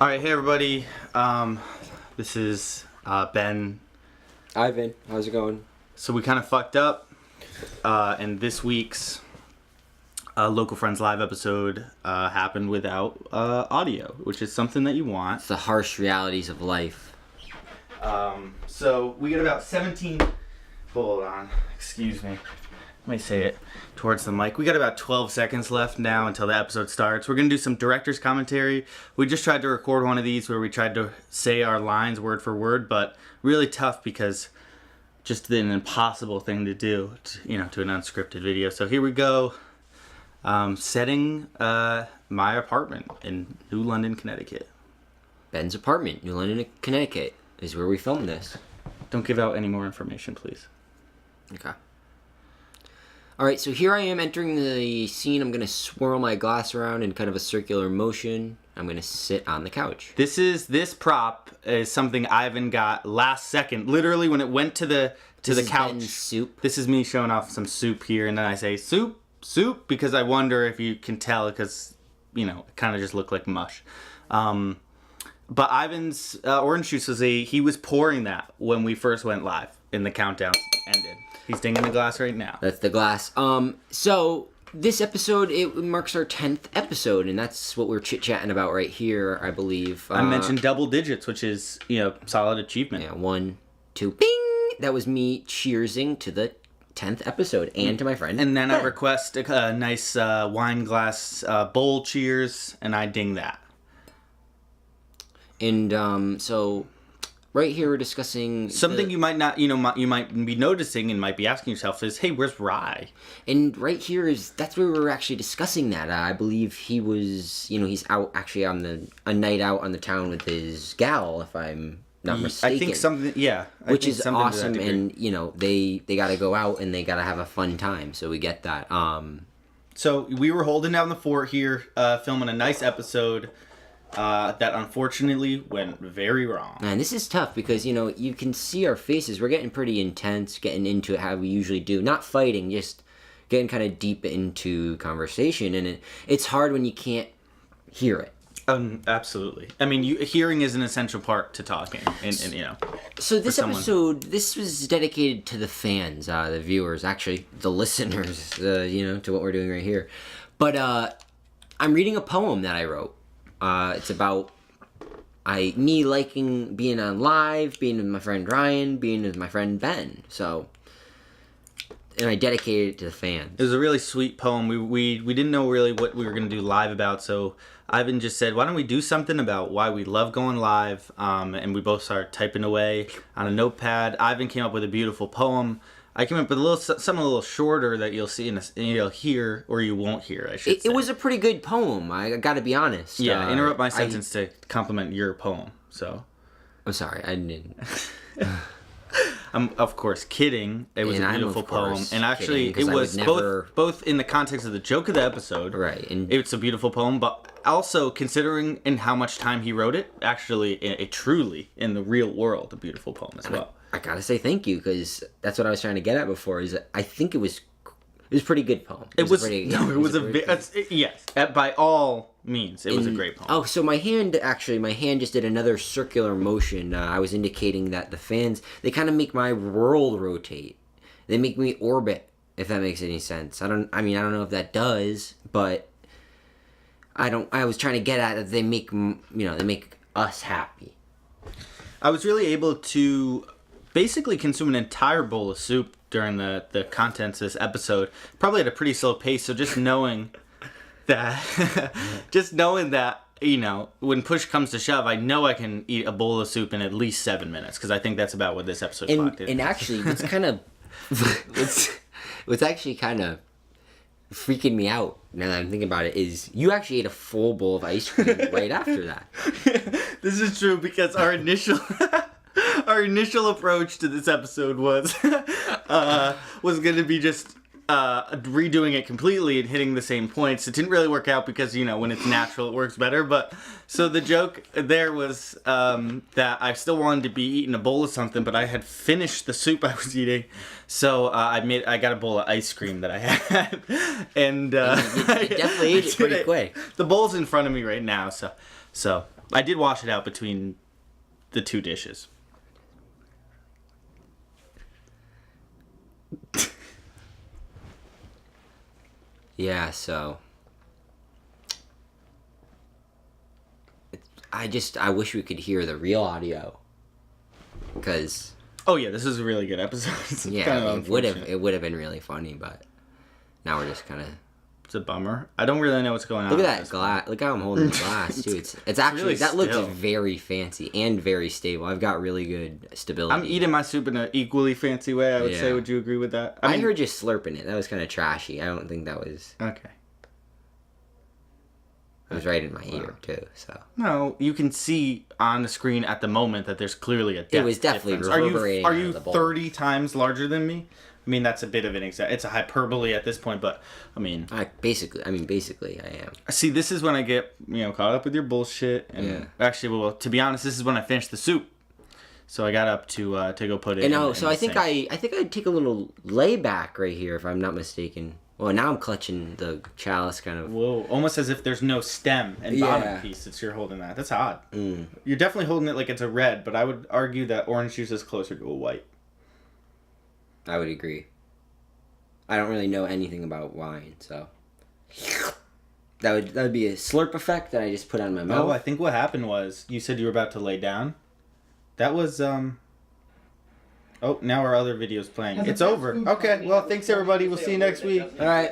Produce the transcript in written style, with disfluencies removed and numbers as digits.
All right, hey everybody. This is Ben. Ivan, how's it going? So we kind of fucked up, and this week's Local Friends Live episode happened without audio, which is something that you want. It's the harsh realities of life. So we got about 17. Hold on, excuse me. Let me say it towards the mic. We got about 12 seconds left now until the episode starts. We're going to do some director's commentary. We just tried to record one of these where we tried to say our lines word for word, but really tough because just an impossible thing to do, to an unscripted video. So here we go. Setting my apartment in New London, Connecticut. Ben's apartment, New London, Connecticut, is where we filmed this. Don't give out any more information, please. Okay. Alright, so here I am entering the scene. I'm going to swirl my glass around in kind of a circular motion. I'm going to sit on the couch. This prop is something Ivan got last second, literally when it went to the couch. Ben's soup. This is me showing off some soup here, and then I say soup, because I wonder if you can tell, because it kind of just looked like mush. But Ivan's orange juice he was pouring that when we first went live and the countdown ended. He's dinging the glass right now. That's the glass. So this episode, it marks our 10th episode, and that's what we're chit-chatting about right here, I believe. I mentioned double digits, which is, solid achievement. Yeah, 1, 2, bing! That was me cheersing to the 10th episode, and to my friend. And then I request a nice wine glass bowl cheers, and I ding that. And so right here we're discussing something you might not, you might be noticing and might be asking yourself is, hey, where's Rye? And right here that's where we're actually discussing that. I believe he was, he's out actually on a night out on the town with his gal, if I'm not mistaken. I think something, yeah. Which is awesome, and they got to go out and they got to have a fun time, so we get that. So we were holding down the fort here, filming a nice episode. That unfortunately went very wrong. And this is tough because, you can see our faces. We're getting pretty intense, getting into it how we usually do. Not fighting, just getting kind of deep into conversation. And it's hard when you can't hear it. Absolutely. I mean, hearing is an essential part to talking. And So this episode, this was dedicated to the fans, the viewers, actually, the listeners, to what we're doing right here. But I'm reading a poem that I wrote. It's about me liking being on live, being with my friend Ryan, being with my friend Ben. And I dedicated it to the fans. It was a really sweet poem. We didn't know really what we were going to do live about, so Ivan just said, why don't we do something about why we love going live? And we both started typing away on a notepad. Ivan came up with a beautiful poem. I came up with something a little shorter that you'll see you'll hear, or you won't hear, I should say. It was a pretty good poem, I gotta be honest. Yeah, interrupt my sentence to compliment your poem, so. I'm sorry, I didn't. I'm, of course, kidding. It was a beautiful poem. And actually, it was both in the context of the joke of the episode. Right. And it's a beautiful poem, but also considering in how much time he wrote it, actually, it truly, in the real world, a beautiful poem as well. I gotta say thank you, because that's what I was trying to get at before. Is that I think it was a pretty good poem. Yes, by all means, it was a great poem. Oh, so my hand just did another circular motion. I was indicating that the fans, they kind of make my world rotate. They make me orbit, if that makes any sense. I don't know if that does, but I was trying to get at that they make us happy. I was really able to basically consume an entire bowl of soup during the contents of this episode, probably at a pretty slow pace. So just knowing that, when push comes to shove, I know I can eat a bowl of soup in at least 7 minutes, because I think that's about what this episode clocked in. And actually, it's kind of, what's actually kind of freaking me out now that I'm thinking about it is you actually ate a full bowl of ice cream right after that. This is true, because our initial approach to this episode was going to be just redoing it completely and hitting the same points. It didn't really work out because, when it's natural, it works better. But so the joke there was that I still wanted to be eating a bowl of something, but I had finished the soup I was eating. So I got a bowl of ice cream that I had, and you definitely ate it pretty quick. The bowl's in front of me right now, so I did wash it out between the two dishes. Yeah, so I wish we could hear the real audio, because Oh yeah, this is a really good episode. It's yeah, kinda it would have unfortunate. been really funny, but now we're just kind of It's a bummer. I don't really know what's going on. look at with that this glass. Look how I'm holding the glass too. It's actually really that looks still. very fancy and very stable. I've got really good stability. I'm eating my soup in an equally fancy way, I would say. Yeah. Would you agree with that? I mean- heard you slurping it. That was kind of trashy. I don't think that was. Okay. It was right in my ear too. So No, you can see on the screen at the moment that there's clearly a depth was definitely difference. reverberating Are out you of the bowl. 30 times larger than me? I mean, that's a bit of an it's a hyperbole at this point, but I mean, basically, I am. see, this is when I get caught up with your bullshit. And Yeah. actually, well, to be honest, this is when I finished the soup, so I got up to go put it. And in so the I think sink. I think I'd take a little layback right here if I'm not mistaken. Well, now I'm clutching the chalice kind of. Whoa, almost as if there's no stem and Yeah. bottom piece that you're holding that. That's odd. You're definitely holding it like it's a red, but I would argue that orange juice is closer to a white. I would agree. I don't really know anything about wine, so that would be a slurp effect that I just put on my mouth. Oh, I think what happened was you said you were about to lay down. That was Oh, now our other video's playing. It's over. Okay, well, thanks everybody. We'll see you next week. All right.